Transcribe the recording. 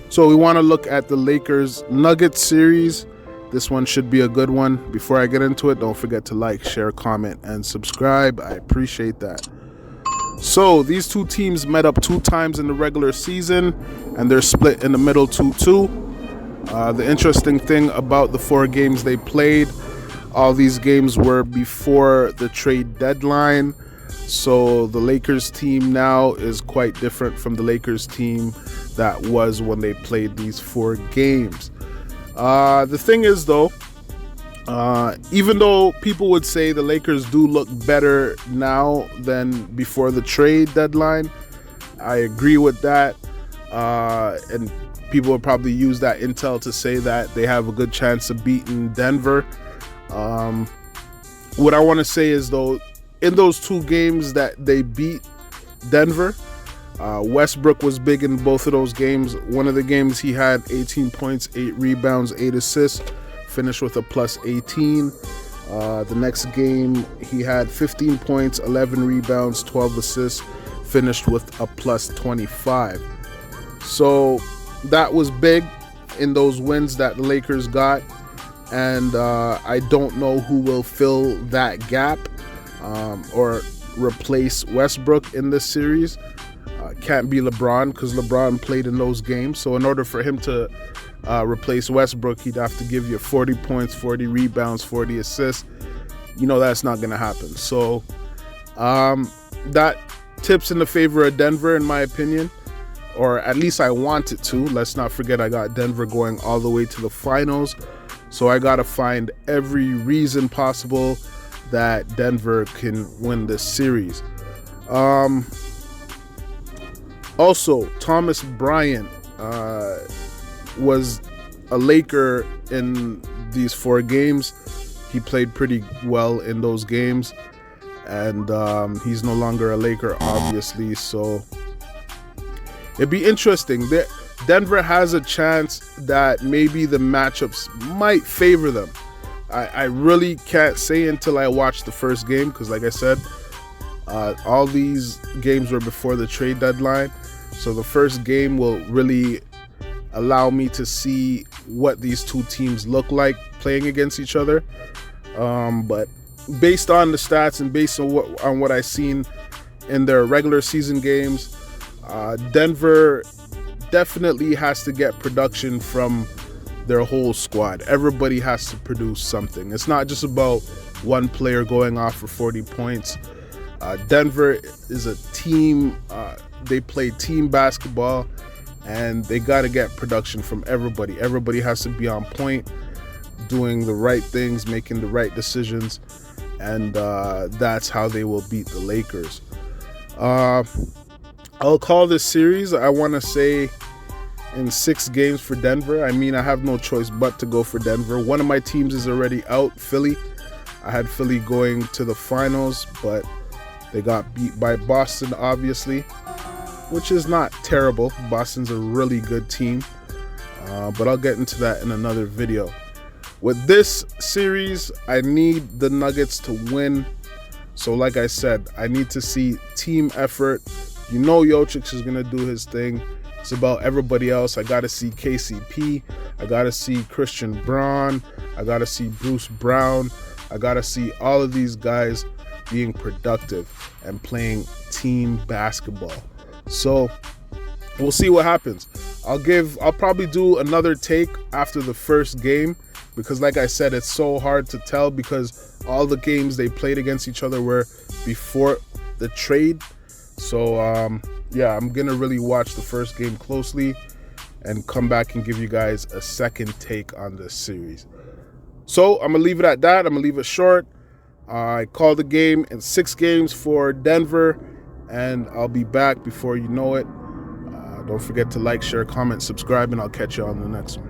So we want to look at the Lakers Nuggets series. This one should be a good one. Before I get into it, don't forget to like, share, comment, and subscribe. I appreciate that. So these two teams met up 2 times in the regular season, and they're split in the middle 2-2. The interesting thing about the 4 games they played, all these games were before the trade deadline. So the Lakers team now is quite different from the Lakers team that was when they played these 4 games. The thing is, though, even though people would say the Lakers do look better now than before the trade deadline, I agree with that. And people would probably use that intel to say that they have a good chance of beating Denver. What I want to say is, though, in those 2 games that they beat Denver, Westbrook was big in both of those games. One of the games he had 18 points, 8 rebounds, 8 assists, finished with a plus 18. The next game he had 15 points, 11 rebounds, 12 assists, finished with a plus 25. So that was big in those wins that the Lakers got. And I don't know who will fill that gap or replace Westbrook in this series. Can't be LeBron because LeBron played in those games. So in order for him to replace Westbrook, he'd have to give you 40 points, 40 rebounds, 40 assists. You know that's not going to happen. So that tips in the favor of Denver, in my opinion, or at least I want it to. Let's not forget I got Denver going all the way to the finals. So I got to find every reason possible that Denver can win this series. Also, Thomas Bryant was a Laker in these 4 games. He played pretty well in those games, and he's no longer a Laker, obviously. So it'd be interesting. Denver has a chance that maybe the matchups might favor them. I really can't say until I watch the first game because, like I said, all these games were before the trade deadline. So the first game will really allow me to see what these 2 teams look like playing against each other. But based on the stats and based on what I've seen in their regular season games, Denver definitely has to get production from their whole squad. Everybody has to produce something. It's not just about one player going off for 40 points. Denver is a team. They play team basketball, and they got to get production from everybody. Everybody has to be on point, doing the right things, making the right decisions, and that's how they will beat the Lakers. I'll call this series, I want to say, in 6 games for Denver. I mean, I have no choice but to go for Denver. One of my teams is already out, Philly. I had Philly going to the finals, but they got beat by Boston, obviously, which is not terrible. Boston's a really good team, but I'll get into that in another video. With this series, I need the Nuggets to win. So like I said, I need to see team effort. You know Jokic is going to do his thing. It's about everybody else. I got to see KCP. I got to see Christian Braun. I got to see Bruce Brown. I got to see all of these guys being productive and playing team basketball. So we'll see what happens. I'll probably do another take after the first game because, like I said, it's so hard to tell because all the games they played against each other were before the trade. So yeah, I'm gonna really watch the first game closely and come back and give you guys a second take on this series. So I'm gonna leave it at that. I'm gonna leave it short. I called the game in 6 games for Denver, and I'll be back before you know it. Don't forget to like, share, comment, subscribe, and I'll catch you on the next one.